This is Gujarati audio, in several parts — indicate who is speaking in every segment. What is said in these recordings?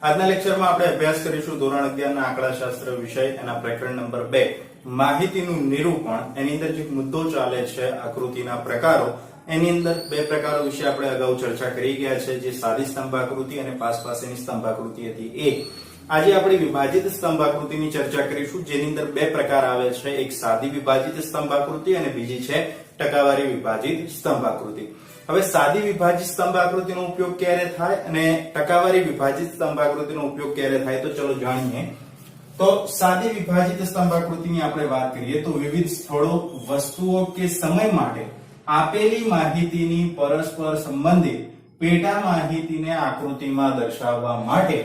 Speaker 1: આજના લેક્ચરમાં આપણે અભ્યાસ કરીશું ધોરણ 11 ના આંકડાશાસ્ત્ર વિષય એના પ્રકરણ નંબર 2 માહિતીનું નિરૂપણ. એની અંદર જે મુદ્દો ચાલે છે આકૃતિના પ્રકારો, એની અંદર બે પ્રકારો વિશે આપણે અગાઉ ચર્ચા કરી ગયા છે, જે સાદી સ્તંભાકૃતિ અને પાસેની સ્તંભાકૃતિ હતી એ. આજે આપણે વિભાજિત સ્તંભાકૃતિની ચર્ચા કરીશું, જેની અંદર બે પ્રકાર આવે છે, એક સાદી વિભાજિત સ્તંભાકૃતિ અને બીજી છે ટકાવારી વિભાજિત સ્તંભાકૃતિ. હવે સાદી વિભાજિત સ્તંભાકૃતિનો ઉપયોગ ક્યારે થાય અને ટકાવારી વિભાજિત સ્તંભાકૃતિનો ઉપયોગ ક્યારે થાય, તો ચલો જાણીએ. તો સાદી વિભાજિત સ્તંભાકૃતિની આપણે વાત કરીએ તો વિવિધ સ્થળો, વસ્તુઓ કે સમય માટે આપેલી માહિતીની પરસ્પર સંબંધિત પેટા માહિતીને આકૃતિમાં દર્શાવવા માટે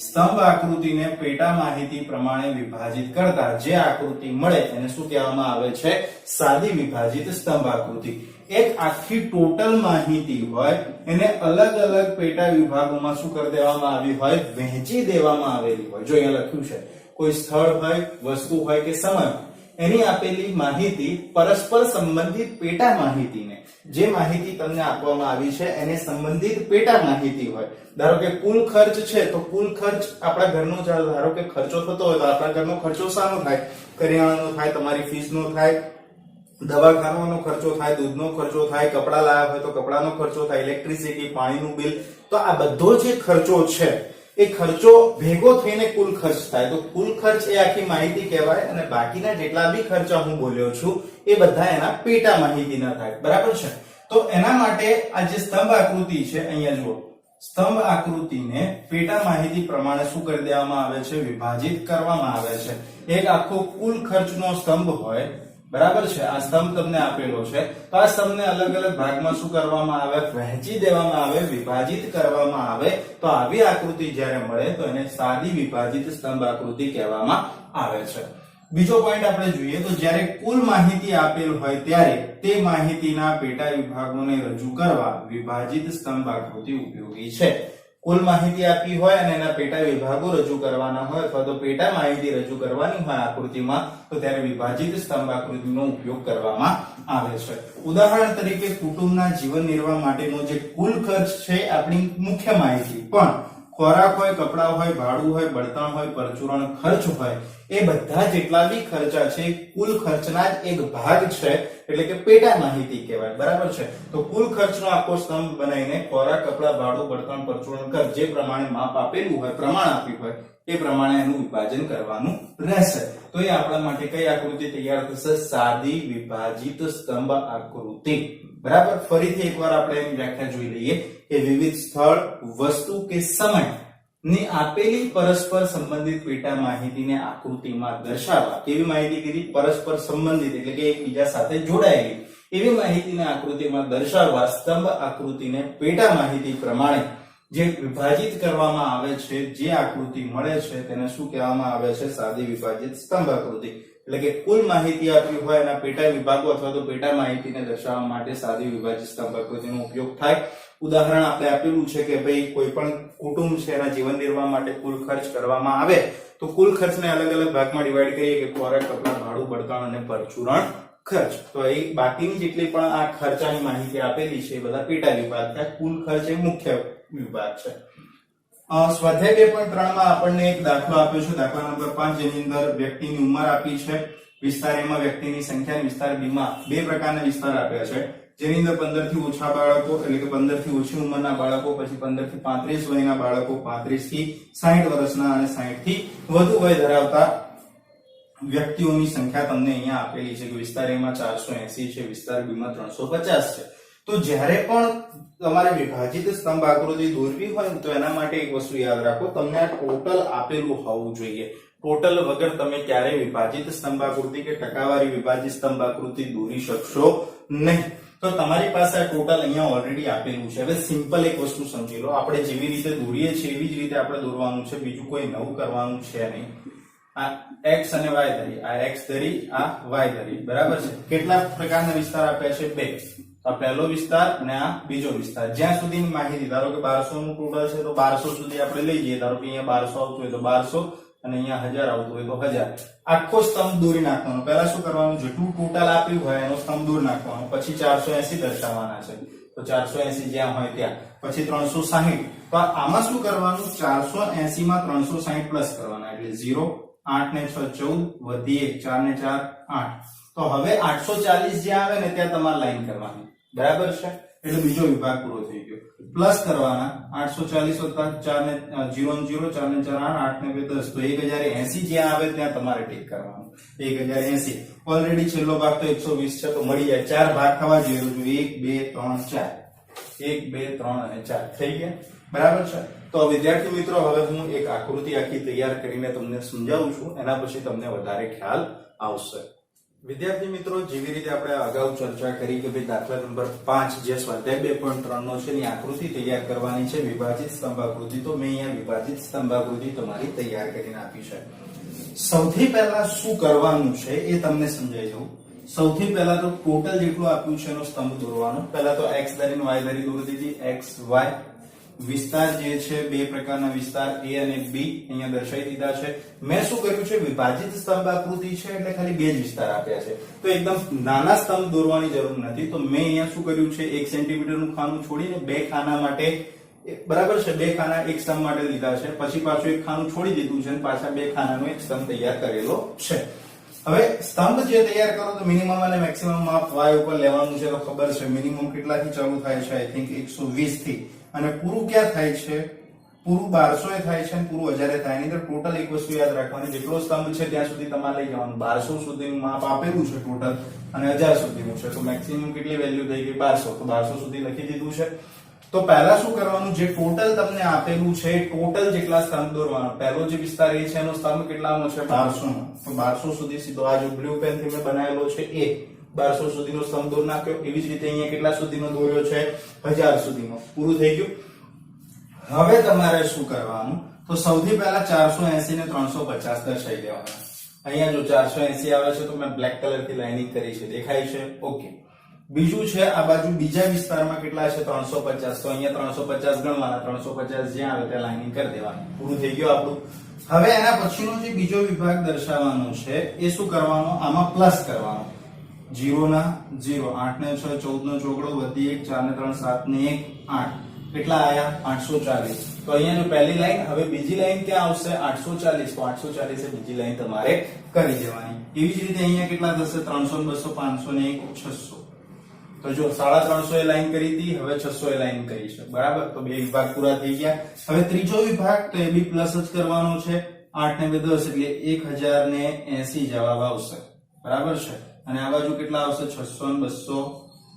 Speaker 1: સ્તંભ આકૃતિને પેટા માહિતી પ્રમાણે વિભાજિત કરતા જે આકૃતિ મળે એને શું કહેવામાં આવે છે? સાદી વિભાજિત સ્તંભ આકૃતિ. એક આખી ટોટલ માહિતી હોય એને અલગ અલગ પેટા વિભાગોમાં શું કરી દેવામાં આવી હોય? વહેંચી દેવામાં આવેલી હોય. જો અહીંયા લખ્યું છે કોઈ સ્થળ હોય, વસ્તુ હોય કે સમય, એની આપેલી માહિતી પરસ્પર સંબંધિત પેટા માહિતીને, જે માહિતી તમને આપવામાં આવી છે એને સંબંધિત પેટા માહિતી હોય. ધારો કે કુલ ખર્ચ છે તો કુલ ખર્ચ આપણા ઘરનો, ધારો કે ખર્ચો થતો હોય તો આપણા ઘરનો ખર્ચો શાનો થાય? કરિયાણાનો થાય, તમારી ફીસનો થાય, દવાખાનાનો ખર્ચો થાય, દૂધનો ખર્ચો થાય, કપડા લાવ્યા હોય તો કપડાનો ખર્ચો થાય, ઇલેક્ટ્રિસિટી, પાણીનું બિલ. તો આ બધો જે ખર્ચો છે એ ખર્ચો ભેગો થઈને કુલ ખર્ચ થાય. તો કુલ ખર્ચ એ આખી માહિતી કહેવાય અને બાકીના જેટલા બી ખર્ચા હું બોલ્યો છું એ બધા એના પેટા માહિતીના થાય. બરાબર છે? તો એના માટે આ જે સ્તંભ આકૃતિ છે, અહીંયા જુઓ, સ્તંભ આકૃતિને પેટા માહિતી પ્રમાણે શું કરી દેવામાં આવે છે? વિભાજિત કરવામાં આવે છે. એક આખો કુલ ખર્ચનો સ્તંભ હોય, બરાબર છે? આ સ્તંભ તમને આપેલો છે તો આ સ્તંભને અલગ અલગ ભાગમાં શું કરવામાં આવે? વહેંચી દેવામાં આવે, વિભાજિત કરવામાં આવે. તો આવી આકૃતિ જ્યારે મળે તો એને સાદી વિભાજિત સ્તંભ આકૃતિ કહેવામાં આવે છે. બીજો પોઈન્ટ આપણે જોઈએ તો જ્યારે કુલ માહિતી આપેલ હોય ત્યારે તે માહિતીના પેટા વિભાગોને રજૂ કરવા વિભાજિત સ્તંભ આકૃતિ ઉપયોગી છે. કુલ માહિતી આપી હોય અને એના પેટા વિભાગો રજૂ કરવાના હોય અથવા તો પેટા માહિતી રજૂ કરવાની હોય આકૃતિમાં, તો ત્યારે વિભાજિત સ્તંભ આકૃતિનો ઉપયોગ કરવામાં આવે છે. ઉદાહરણ તરીકે કુટુંબના જીવન નિર્વાહ માટેનો જે કુલ ખર્ચ છે આપણી મુખ્ય માહિતી, પણ ખોરાક હોય, કપડા હોય, ભાડું હોય, બળતણ હોય, પરચુરણ ખર્ચ હોય, એ બધા જેટલા બી ખર્ચા છે કુલ ખર્ચના જ એક ભાગ છે, એટલે કે પેટા માહિતી કહેવાય. બરાબર છે? તો કુલ ખર્ચનો આખો સ્તંભ બનાવીને ખોરાક, કપડા, ભાડું, બળતણ, પરચુરણ ખર્ચ જે પ્રમાણે માપ આપેલું હોય, પ્રમાણ આપ્યું હોય, એ પ્રમાણે એનું વિભાજન કરવાનું રહેશે. તો એ આપણા માટે કઈ આકૃતિ તૈયાર થશે? સાદી વિભાજિત સ્તંભ આકૃતિ. બરાબર? ફરીથી એકવાર આપણે એની વ્યાખ્યા જોઈ લઈએ કે વિવિધ સ્થળ, વસ્તુ કે સમય ની આપેલી પરસ્પર સંબંધિત પેટા માહિતીને આકૃતિમાં દર્શાવવા. કેવી માહિતી કીધી? પરસ્પર સંબંધિત, એટલે કે એકબીજા સાથે જોડાયેલી એવી માહિતીને આકૃતિમાં દર્શાવવા સ્તંભ આકૃતિને પેટા માહિતી પ્રમાણે જે વિભાજિત કરવામાં આવે છે, જે આકૃતિ મળે છે તેને શું કહેવામાં આવે છે? સાદી વિભાજિત સ્તંભ આકૃતિ. એટલે કે કુલ માહિતી આપી હોય એના પેટા વિભાગો અથવા તો પેટા માહિતીને દર્શાવવા માટે સાદી વિભાજિત સ્તંભ આકૃતિનો ઉપયોગ થાય. ઉદાહરણ આપણે આપેલું છે કે ભાઈ કોઈ પણ કુટુંબ છે એના જીવન નિર્વાહ માટે કુલ ખર્ચ કરવામાં આવે તો કુલ ખર્ચને અલગ અલગ ભાગમાં ડિવાઈડ કરીએ કે ખોરાક, કપડા, ભાડું, બળતણ અને પરચુરણ ખર્ચ. તો એ બાકીની જેટલી પણ આ ખર્ચાની માહિતી આપેલી છે એ બધા પેટા વિભાગ થાય. કુલ ખર્ચ એ મુખ્ય વિભાગ છે. સ્વાધ્યાય 2.3 માં આપણને એક દાખલો આપ્યો છે, દાખલા નંબર 5, જેની અંદર વ્યક્તિની ઉંમર આપી છે, વિસ્તાર A માં વ્યક્તિની સંખ્યા અને વિસ્તાર B માં બે પ્રકારના વિસ્તાર આપ્યા છે, જેની અંદર 15 થી ઓછા બાળકો, એટલે કે 15 થી ઓછી ઉંમરના બાળકો, પછી 15 થી 35 વયના બાળકો, 35 થી 60 વર્ષના અને 60 થી વધુ વય ધરાવતા વ્યક્તિઓની સંખ્યા તમને અહીંયા આપેલી છે કે વિસ્તાર A માં 480 છે, વિસ્તાર B માં 350 છે. તો જ્યારે પણ તમારે વિભાજિત સ્તંભ આકૃતિ દોરવી હોય તો એના માટે એક વસ્તુ યાદ રાખો, તમને આ ટોટલ આપેલું હોવું જોઈએ. ટોટલ વગર તમે ક્યારેય વિભાજિત સ્તંભ આકૃતિ કે ટકાવારી વિભાજિત સ્તંભ આકૃતિ દોરી શકશો નહીં. તો તમારી પાસે આ ટોટલ અહીંયા ઓલરેડી આપેલું છે. હવે સિમ્પલ એક વસ્તુ સમજી લો, આપણે જેવી રીતે દોરીએ છીએ એવી જ રીતે આપણે દોરવાનું છે, બીજું કોઈ નવું કરવાનું છે નહીં. આ x અને y ધરી, આ x ધરી, આ y ધરી. બરાબર છે? કેટલા પ્રકારના વિસ્તાર આપ્યા છે? બે. આ પહેલો વિસ્તાર અને આ બીજો વિસ્તાર. જ્યાં સુધીની માહિતી, ધારો કે 1200 નું ટોટલ છે તો 1200 સુધી આપણે લઈ જઈએ. ધારો કે અહીંયા 1200 આવતું હોય તો 1200 અને અહીંયા 1000 આવતું હોય તો 1000. આખો સ્તંભ દોરી નાખવાનો. પહેલા શું કરવાનું? જેટલું ટોટલ આપ્યું હોય એનો સ્તંભ દોરી નાખવાનો, પછી 480 દર્શાવવાના છે. તો 480 જ્યાં હોય ત્યાં, પછી 360, તો આમાં શું કરવાનું, 480 માં 360 પ્લસ કરવાના, એટલે 0, 8 ને 6 14, વધી 1, 4 ને 4 8, તો હવે 840 જ્યાં આવે ને ત્યાં તમારે લાઈન કરવાની, બરાબર છે, એટલે બીજો વિભાગ પૂરો થઈ ગયો. પ્લસ કરવાના 840 વત્તા 4 ને 0 ને 0, 4 ને 4 8, 8 ને 2 10, તો 1080 જ્યાં આવે ત્યાં તમારે ટીક કરવાનું, 1080. ઓલરેડી છેલ્લો ભાગ તો 120 છે, તો મળી જાય, 4 ભાગ થવા જોઈએ, 1 2 3 4, 1 2 3 અને 4 થઈ ગયા, બરાબર છે. તો વિદ્યાર્થી મિત્રો હવે હું એક આકૃતિ આખી તૈયાર કરીને તમને સમજાવું છું, એના પછી તમને વધારે ખ્યાલ આવશે. વિદ્યાર્થી મિત્રો, જેવી રીતે આપણે અગાઉ ચર્ચા કરી કે ભાઈ દાખલા નંબર 5 જે સ્વાધ્યાય 2.3 નો છે એની આકૃતિ તૈયાર કરવાની છે, વિભાજિત સ્તંભાકૃતિ, તો મેં અહીંયા વિભાજિત સ્તંભાકૃતિ તમારી તૈયાર કરીને આપી છે. સૌથી પહેલા શું કરવાનું છે એ તમને સમજાઈ દઉં. સૌથી પહેલા તો ટોટલ જેટલું આપ્યું છે એનો સ્તંભ દોરવાનો. પહેલા તો x ધરીને y ધરી દોરી દીધી, x y. વિસ્તાર જે છે બે પ્રકારના વિસ્તાર a અને b અહીંયા દર્શાવી દીધા છે. મેં શું કર્યું છે, વિભાજિત સ્તંભ આકૃતિ છે એટલે ખાલી બે જ વિસ્તાર આપ્યા છે, તો એકદમ નાના સ્તંભ દોરવાની જરૂર નથી. તો મેં અહીંયા શું કર્યું છે, 1 સેન્ટીમીટર નું ખાનું છોડીને બે ખાના માટે, બરાબર છે, બે ખાના એક સ્તંભ માટે લીધા છે, પછી પાછું એક ખાનું છોડી દીધું છે અને પાછા બે ખાનાનો એક સ્તંભ તૈયાર કરેલો છે. હવે સ્તંભ જે તૈયાર કરો તો મિનિમમ અને મેક્સિમમ માપ y ઉપર લેવાનું છે. તો ખબર છે મિનિમમ કેટલાથી ચાલુ થાય છે, આઈ થિંક 120 થી, અને પૂરું ક્યાં થાય છે, પૂરું 1200 એ થાય છે અને પૂરું 1000 એ થાય. એની અંદર ટોટલ એક વસ્તુ યાદ રાખવાની, જેટલો સ્તંભ છે ત્યાં સુધી તમારે લઈ જવાનું. 1200 સુધીનું માપ આપેલું છે ટોટલ અને 1000 સુધીનું છે, તો મેક્સિમમ કેટલી વેલ્યુ થઈ ગઈ, 1200, તો 1200 સુધી લખી દીધું છે. તો પહેલા શું કરવાનું, જે ટોટલ તમને આપેલું છે ટોટલ જેટલા સ્તંભ દોરવાનો. પહેલો જે વિસ્તાર એ છે એનો સ્તંભ કેટલાનો છે, 1200 નો, તો 1200 સુધી સીધો આ જો બ્લુ પેન થી મેં બનાવેલો છે એ 1200 સુધીનો સ્તંભ દોર નાખ્યો. એવી જ રીતે અહીંયા કેટલા સુધીનો દોર્યો છે, 1000 સુધીનો. પૂરું થઈ ગયું. હવે તમારે શું કરવાનું, તો સૌથી પહેલા 480 ને 350 દર્શાવી દેવાના. અહીંયા જો 480 આવે છે તો મેં બ્લેક કલર થી લાઇનિંગ કરી છે, દેખાય છે, ઓકે. બીજું છે આ બાજુ બીજા વિસ્તારમાં કેટલા છે, 350, તો અહીંયા 350 ગણવાના, 350 જ્યાં આવે ત્યાં લાઇનિંગ કરી દેવાની. પૂરું થઈ ગયું આપણું. હવે એના પછીનો જે બીજો વિભાગ દર્શાવવાનો છે એ શું કરવાનો, આમાં પ્લસ કરવાનો. 0 ના 0, 8 ને 6 14 નો ચોકડો, વધી 1, 4 ને 3 7 ને 1 8, કેટલા આયા, 840. તો અહીંયા જો પહેલી લાઈન, હવે બીજી લાઈન ક્યાં આવશે, 840, તો 840 એ બીજી લાઈન તમારે કરી દેવાની. એવી જ રીતે અહીંયા કેટલા થશે, 300 200 500 ને 1 600. તો જો 350 એ લાઈન કરી હતી, હવે 600 એ લાઈન કરી છે, બરાબર. તો બે વિભાગ પૂરા થઈ ગયા. હવે ત્રીજો વિભાગ તો એ બી પ્લસ જ કરવાનો છે. 8 ને 2 10 એટલે 1080 જવાબ આવશે, બરાબર છે. અને આ બાજુ કેટલા આવશે, 600 ને 200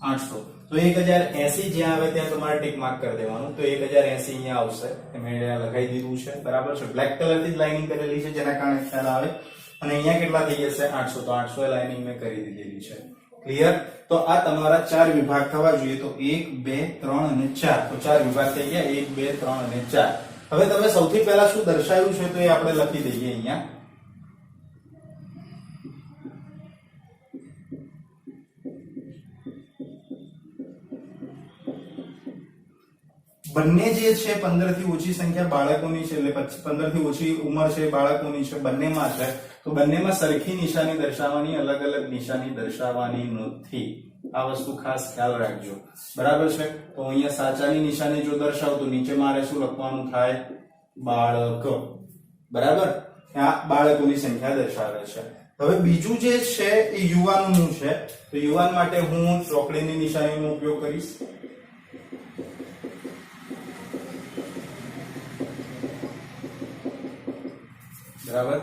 Speaker 1: 800. તો 1080 જ્યાં આવે ત્યાં તમારે ટિક માર્ક કરી દેવાનું. તો 1080 અહીંયા આવશે, મેં લગાવી દીધું છે, બરાબર છે. બ્લેક કલર થી જ લાઇનિંગ કરેલી છે જેના કારણે ખ્યાલ આવે. અને અહીંયા કેટલા થઈ જશે, 800, તો 800 એ લાઇનિંગ મેં કરી દીધેલી છે. ક્લિયર. તો આ તમારા 4 વિભાગ થવા જોઈએ. તો 1 2 3 અને 4, તો 4 વિભાગ થઈ ગયા, 1 2 3 અને 4. હવે તમે સૌથી પહેલા શું દર્શાવ્યું છે તો એ આપણે લખી દઈએ અહીંયા. બંને જે છે 15 થી ઓછી સંખ્યા બાળકોની છે, એટલે 15 થી ઓછી ઉંમર છે બાળકોની છે, બંનેમાં છે. તો બંનેમાં સરખી નિશાની દર્શાવવાની, અલગ અલગ નિશાની દર્શાવવાની નથી. આ વસ્તુ ખાસ ખ્યાલ રાખજો, બરાબર છે. તો અહીંયા સાચાની નિશાની જો દર્શાવ તો નીચે મારે શું લખવાનું થાય, બાળક, બરાબર. આ બાળકોની સંખ્યા દર્શાવે છે. હવે બીજું જે છે એ યુવાનનું છે. તો યુવાન માટે હું ચોકડીની નિશાનીનો ઉપયોગ કરીશ. બરાબર.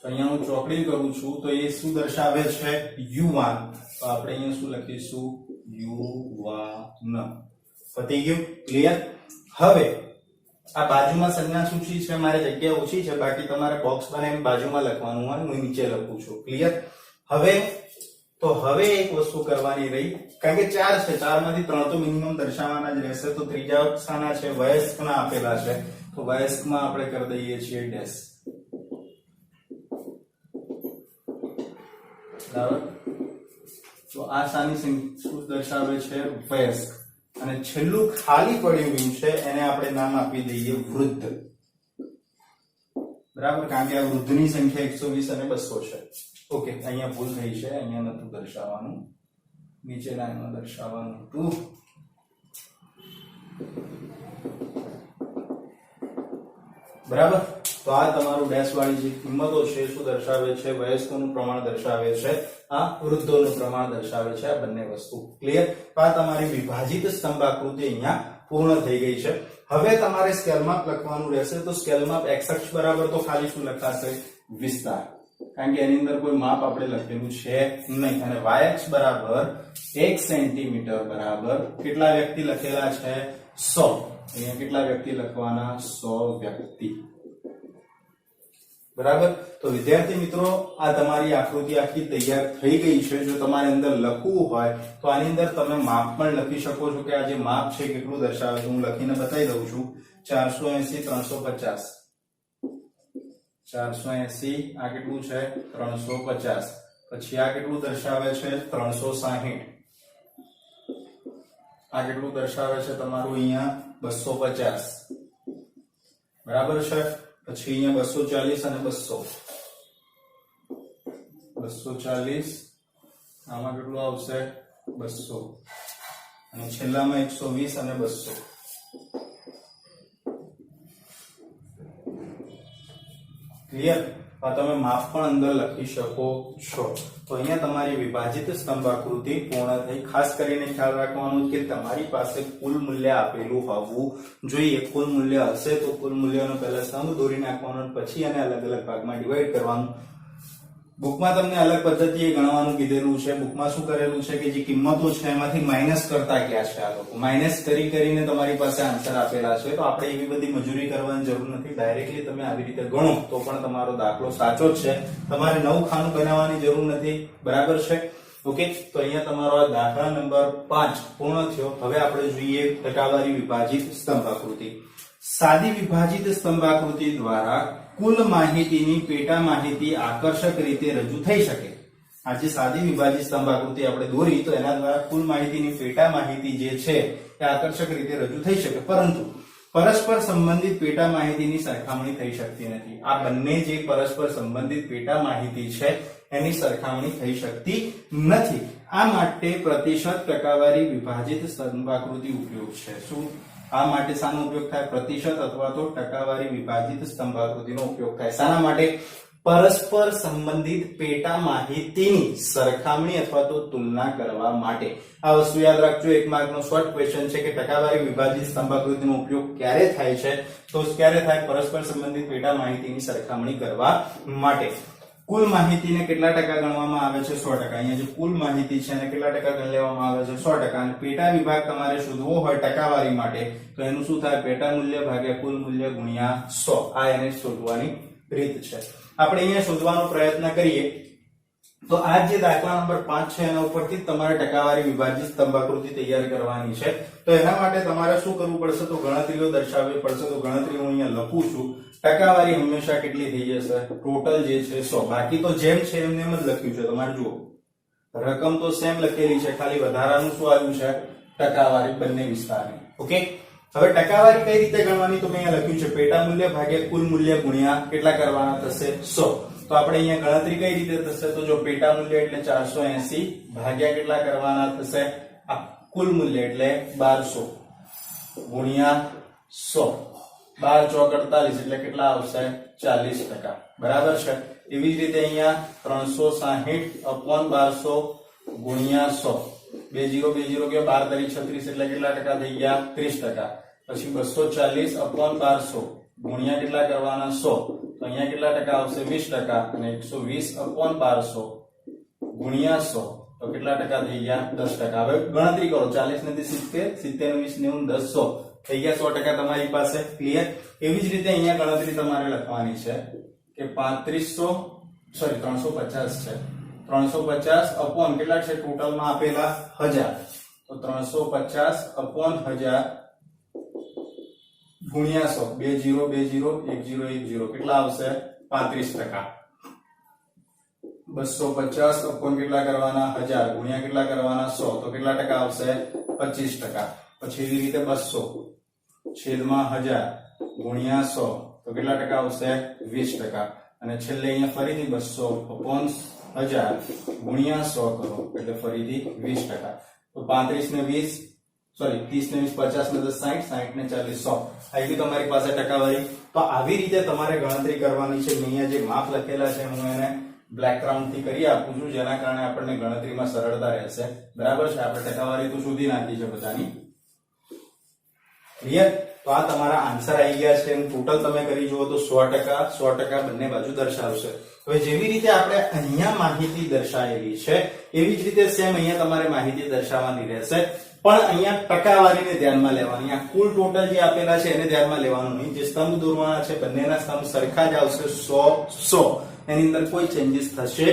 Speaker 1: તો અહીંયા હું ચોકડી કરું છું તો એ શું દર્શાવે છે, યુવાન. તો આપણે અહીંયા શું લખીશું, યુવાન. પતી ગયું, ક્લિયર. હવે આ બાજુમાં સંજ્ઞા સૂચિ છે, મારે જગ્યા ઓછી છે, બાકી તમારે બોક્સ બનાવીને બાજુમાં લખવાનું હોય, હું નીચે લખું છું, ક્લિયર. હવે એક વસ્તુ કરવાની રહી, કારણ કે 4 છે, 4 માંથી 3 તો મિનિમમ દર્શાવવાના જ રહેશે. તો ત્રીજા સ્થાના છે વયસ્કના આપેલા છે, તો વયસ્કમાં આપણે કરી દઈએ છીએ ડેશ, બરાબર. તો આ સ્થાની શું દર્શાવે છે, વયસ્ક. અને છેલ્લું ખાલી પડ્યું છે એને આપણે નામ આપી દઈએ વૃદ્ધ, બરાબર. કારણ કે આ વૃદ્ધની સંખ્યા 120 અને 200 છે. ઓકે, અહીંયા ભૂલ થઈ છે, અહીંયા નતું દર્શાવવાનું, નીચે લાઈનમાં દર્શાવવાનું હતું. બરાબર. તો આ તમારું ડેશ વાળી જે કિંમતો છે શું દર્શાવે છે? વયસ્કોનું પ્રમાણ દર્શાવે છે, આ વૃદ્ધોનું પ્રમાણ દર્શાવે છે. આ બંને વસ્તુ ક્લિયર. તો આ તમારી વિભાજિત સ્તંભ આકૃતિ અહીંયા પૂર્ણ થઈ ગઈ છે. હવે તમારે સ્કેલ માપ લખવાનું રહેશે. તો સ્કેલ માપ x અક્ષ બરાબર તો ખાલી શું લખાશે? વિસ્તાર, કારણ કે એની અંદર કોઈ માપ આપણે લખેલું છે નહીં. અને y અક્ષ બરાબર 1 સેન્ટીમીટર બરાબર કેટલા વ્યક્તિ લખેલા છે? 100. અહીંયા કેટલા વ્યક્તિ લખવાના? 100 વ્યક્તિ. બરાબર. તો વિદ્યાર્થી મિત્રો, આ તમારી આકૃતિ આખી તૈયાર થઈ ગઈ છે. જો તમારે અંદર લખવું હોય તો આની અંદર તમે માપ પણ લખી શકો છો કે આ જે માપ છે કેટલું દર્શાવે છે. હું લખીને બતાવી દઉં છું. 480 350. 480 આ કેટલું છે? 350. પછી આ કેટલું દર્શાવે છે? 360. આ કેટલું દર્શાવે છે તમારું? અહીંયા 250. બરાબર છે. પછી અહીંયા 240 અને 200. 240 આમાં કેટલું આવશે? 200. અને છેલ્લામાં 120 અને 200. ક્લિયર. આ તમે માપ પણ અંદર લખી શકો છો. તો અહીંયા તમારી વિભાજિત સ્તંભ આકૃતિ પૂર્ણ થઈ. ખાસ કરીને ખ્યાલ રાખવાનું કે તમારી પાસે કુલ મૂલ્ય આપેલું હોવું જોઈએ. કુલ મૂલ્ય હશે તો કુલ મૂલ્યનો પહેલા સ્તંભ દોરી નાખવાનો, પછી એને અલગ અલગ ભાગમાં ડિવાઈડ કરવાનું. બુકમાં તમને અલગ પદ્ધતિએ ગણવાનું કીધેલું છે. બુકમાં શું કરેલું છે કે જે કિંમતો છે એમાંથી માઇનસ કરતા ગયા છે આ લોકો. માઇનસ કરીને તમારી પાસે આન્સર આપેલા છે. તો આપણે એવી બધી મજૂરી કરવાની જરૂર નથી. ડાયરેક્ટલી તમે આવી રીતે ગણો તો પણ તમારો દાખલો સાચો જ છે. તમારે નવું ખાનું બનાવવાની જરૂર નથી. બરાબર છે. ઓકે. તો અહીંયા તમારો આ દાખલા નંબર 5 પૂર્ણ થયો. હવે આપણે જોઈએ ટકાવારી વિભાજિત સ્તંભ આકૃતિ. સાદી વિભાજિત સ્તંભ આકૃતિ દ્વારા કુલ માહિતીની પેટા માહિતી આકર્ષક રીતે રજૂ થઈ શકે. આ જે સાદી વિભાજિત સ્તંભ આકૃતિ આપણે દોરી તો એના દ્વારા કુલ માહિતીની પેટા માહિતી જે છે એ આકર્ષક રીતે રજૂ થઈ શકે, પરંતુ પરસ્પર સંબંધિત પેટા માહિતીની સરખામણી થઈ શકતી નથી. આ બંને જે પરસ્પર સંબંધિત પેટા માહિતી છે એની સરખામણી થઈ શકતી નથી. આ માટે પ્રતિશત ટકાવારી વિભાજિત સ્તંભ આકૃતિ ઉપયોગ છે. શું આ માટે શાનો ઉપયોગ થાય? પ્રતિશત અથવા તો ટકાવારી વિભાજિત સ્તંભ આકૃતિનો ઉપયોગ થાય. શાના માટે? પરસ્પર સંબંધિત પેટા માહિતીની સરખામણી અથવા તો તુલના કરવા માટે. આ વસ્તુ યાદ રાખજો. એક માર્કનો શોર્ટ ક્વેશ્ચન છે કે ટકાવારી વિભાજિત સ્તંભ આકૃતિનો ઉપયોગ ક્યારે થાય છે? તો ક્યારે થાય? પરસ્પર સંબંધિત પેટા માહિતીની સરખામણી કરવા માટે. કુલ માહિતીને કેટલા ટકા ગણવામાં આવે છે? 100%. અહીંયા જે કુલ માહિતી છે એને કેટલા ટકા ગણ લેવામાં આવે છે? 100%. અને પેટા વિભાગ તમારે શોધવો હોય ટકાવારી માટે તો એનું શું થાય? પેટા મૂલ્ય ભાગ્યા કુલ મૂલ્ય ગુણ્યા 100. આ એને શોધવાની રીત છે. આપણે અહીંયા શોધવાનો પ્રયત્ન કરીએ તો આ જે દાખલા નંબર 5 છે એના ઉપરથી તમારે ટકાવારી વિભાજિત સ્તંભ આકૃતિ તૈયાર કરવાની છે. તો એના માટે તમારે શું કરવું પડશે? તો ગણતરીઓ દર્શાવવી પડશે. તો ગણતરી હું અહીંયા લખું છું. ટકાવારી હંમેશા કેટલી થઈ જશે? ટોટલ જે છે 100. બાકી તો જેમ છે એમને એમ જ લખ્યું છે. તમારે જુઓ, રકમ તો સેમ લખેલી છે, ખાલી વધારાનું શું આવ્યું છે? ટકાવારી બંને વિસ્તારની. ઓકે. હવે ટકાવારી કઈ રીતે ગણવાની? તો અહીંયા લખ્યું છે પેટા મૂલ્ય ભાગ્યા કુલ મૂલ્ય ગુણ્યા કેટલા કરવાના થશે? 100. તો આપણે અહીંયા ગણતરી કઈ રીતે થશે? તો જો પેટા મૂલ્ય એટલે 480 ભાગ્યા કેટલા કરવાના થશે? આ કુલ મૂલ્ય એટલે 1200 ગુણ્યા 100. 12 ચોક 48 એટલે કેટલા આવશે? 40%. બરાબર છે. એવી જ રીતે અહીંયા 360 upon 1200 ગુણ્યા 100. 20 ગયો 12 તરી 36 એટલે કેટલા ટકા થઈ ગયા? 30%. પછી 240 upon 1200 ગુણ્યા કેટલા કરવાના? 100. તો અહીંયા કેટલા ટકા આવશે? 20%. અને 120 upon 1200 ગુણ્યા 100 તો કેટલા ટકા થઈ ગયા? 10%. હવે ગણતરી કરો. 40 નથી 70, 70 20 90 10 100 થઈ ગયા 100% તમારી પાસે. ક્લિયર. એવી જ રીતે અહીંયા ગણતરી તમારે લખવાની છે કે 350 છે. 350 upon કેટલા છે? ટોટલમાં આપેલા 1000. તો 350 upon 1000 ગુણ્યા 100. 20 કેટલા આવશે? 35%. 250 upon કેટલા કરવાના? 1000 ગુણ્યા કેટલા કરવાના? 100 તો કેટલા ટકા આવશે? 25%. પછી એવી રીતે 200 છેદમાં 1000 ગુણ્યા 100 તો કેટલા ટકા આવશે? 20%. અને છેલ્લે અહીંયા ફરીથી 200 upon 1000 ગુણ્યા 100 કરો એટલે ફરીથી 20%. તો 35 ને 20 સોરી 30 ને 20 50 ને 10 60 60 ને 40 100 આવી ગઈ તમારી પાસે ટકાવારી. તો આવી રીતે તમારે ગણતરી કરવાની છે. અહીંયા જે માપ લખેલા છે હું એને બ્લેક રાઉન્ડ થી કરી આપું છું, જેના કારણે આપણને ગણતરીમાં સરળતા રહેશે. બરાબર છે. આપણે ટકાવારી તો શોધી નાખી છે બધાની. ક્લિયર? તો આ તમારા આન્સર આવી ગયા છે. ટોટલ તમે કરી જુઓ તો 100% બંને બાજુ દર્શાવશે. હવે જેવી રીતે આપણે અહીંયા માહિતી દર્શાવેલી છે એવી જ રીતે સેમ અહીંયા તમારે માહિતી દર્શાવવાની રહેશે, પણ અહીંયા ટકાવારીને ધ્યાનમાં લેવાની. આ કુલ ટોટલ જે આપેલા છે એને ધ્યાનમાં લેવાનું નહીં. જે સ્તંભ દોરવાના છે બંનેના સ્તંભ સરખા જ આવશે, 100 એની અંદર કોઈ ચેન્જીસ થશે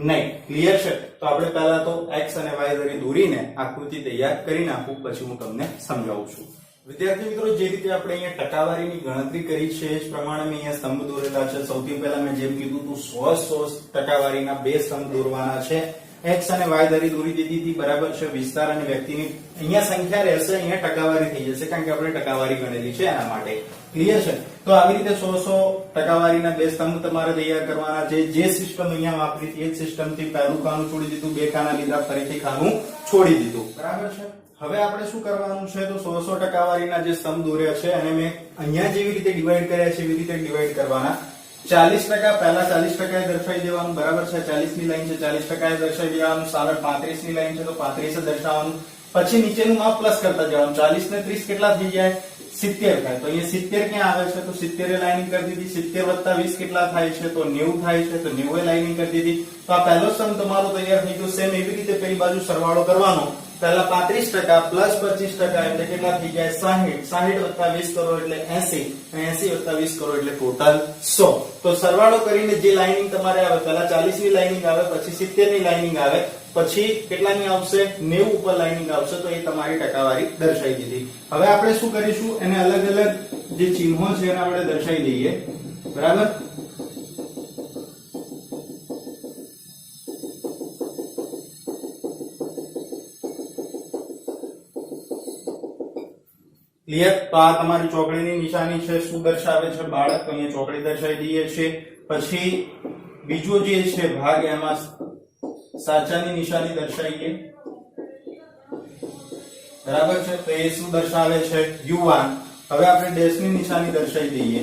Speaker 1: નહીં. ક્લિયર છે? તો આપણે પહેલા તો x અને y ધરી દોરીને આકૃતિ તૈયાર કરી નાખું, પછી હું તમને સમજાવું છું. વિદ્યાર્થી મિત્રો, જે રીતે આપણે અહીંયા ટકાવારીની ગણતરી કરી છે એ જ પ્રમાણે મેં અહીંયા સ્તંભ દોરેલા છે. સૌથી પહેલા મેં જેમ કીધું હતું 100 ટકાવારીના બે સ્તંભ દોરવાના છે. x અને y ધરી દોરી દીધી હતી. બરાબર છે. વિસ્તાર અને વ્યક્તિની અહીંયા સંખ્યા રહેશે, અહીંયા ટકાવારી થઈ જશે, કારણ કે આપણે ટકાવારી ગણેલી છે એના માટે. ક્લિયર છે? તો આવી રીતે 100 ટકાવારીના બે સ્તંભ તમારે તૈયાર કરવાના છે. જે સિસ્ટમ અહીંયા વાપરી હતી એ જ સિસ્ટમથી પહેલું ખાનું છોડી દીધું, બે ખાના લીધા, ફરીથી ખાનું છોડી દીધું. બરાબર છે. હવે આપણે શું કરવાનું છે? તો 100 ટકાવારીના જે સ્તંભ દોર્યા છે અને મેં અહીંયા જેવી રીતે ડિવાઈડ કર્યા છે એવી રીતે ડિવાઈડ કરવાના. 40% પહેલા 40% એ દર્શાવી દેવાનું. બરાબર છે. 40 ની લાઈન છે, 40% એ દર્શાવી દેવાનું. સામે 35 ની લાઈન છે તો 35 દર્શાવવાનું. પછી નીચેનું માપ પ્લસ કરતા જવાનું. 40 ને 30 કેટલા થઈ જાય? 70 થાય. તો અહીંયા 70 ક્યાં આવે છે? તો 70 એ લાઈનિંગ કરી દીધી. 70 વત્તા 20 કેટલા થાય છે? તો 90 થાય છે. તો 90 એ લાઈનિંગ કરી દીધી. તો આ પહેલો સ્તંભ તમારો તૈયાર થઈ ગયો. સેમ એવી રીતે પેલી બાજુ સરવાળો કરવાનો. પહેલા 35% પ્લસ 25% એટલે કેટલા થઈ જાય? 60. 60 વત્તા 20 કરો એટલે 80. 80 વત્તા 20 કરો એટલે ટોટલ 100. તો સરવાળો કરીને જે લાઈનિંગ તમારે આવે, પહેલા 40 ની લાઈનિંગ આવે, પછી 70 ની લાઈનિંગ આવે, પછી કેટલાની આવશે? 90 ઉપર લાઈનિંગ આવશે. તો એ તમારી ટકાવારી દર્શાવી દીધી. હવે આપણે શું કરીશું? એને અલગ અલગ જે ચિહ્નો છે એને આપણે દર્શાવી દઈએ. બરાબર? ક્લિયર? તો આ તમારી ચોકડીની નિશાની છે. શું દર્શાવે છે? બાળક. તો અહીંયા ચોકડી દર્શાવી દઈએ છીએ. પછી બીજો જે છે ભાગ, એમાં સાચાની નિશાની દર્શાવીએ. બરાબર છે. તો એ શું દર્શાવે છે? યુવાન. હવે આપણે ડેશની નિશાની દર્શાવી દઈએ.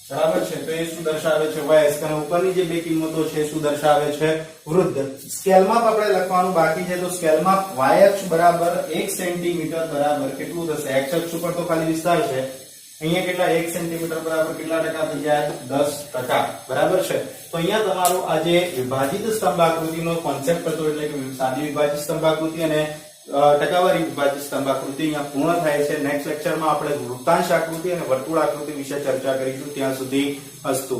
Speaker 1: બરાબર છે. તો એ શું દર્શાવે છે? વયસ્ક. અને ઉપરની જે બે કિંમતો છે શું દર્શાવે છે? વૃદ્ધ. સ્કેલ માપ આપણે લખવાનું બાકી છે. તો સ્કેલ માપ y અક્ષ બરાબર 1 સેન્ટીમીટર બરાબર કેટલું થશે? x અક્ષ ઉપર તો ખાલી વિસ્તાર છે. અહીંયા કેટલા? 1 સેન્ટીમીટર બરાબર કેટલા ટકા થઈ જાય? 10%. બરાબર છે. તો અહીંયા તમારો આ જે વિભાજિત સ્તંભાકૃતિનો કોન્સેપ્ટ હતો, એટલે કે સાદી વિભાજિત સ્તંભાકૃતિ અને ટકાવારી વિભાજિત સ્તંભાકૃતિ અહીંયા પૂર્ણ થાય છે. નેક્સ્ટ લેક્ચરમાં આપણે વૃત્તાંશ આકૃતિ અને વર્તુળ આકૃતિ વિશે ચર્ચા કરીશું. ત્યાં સુધી અસ્તુ.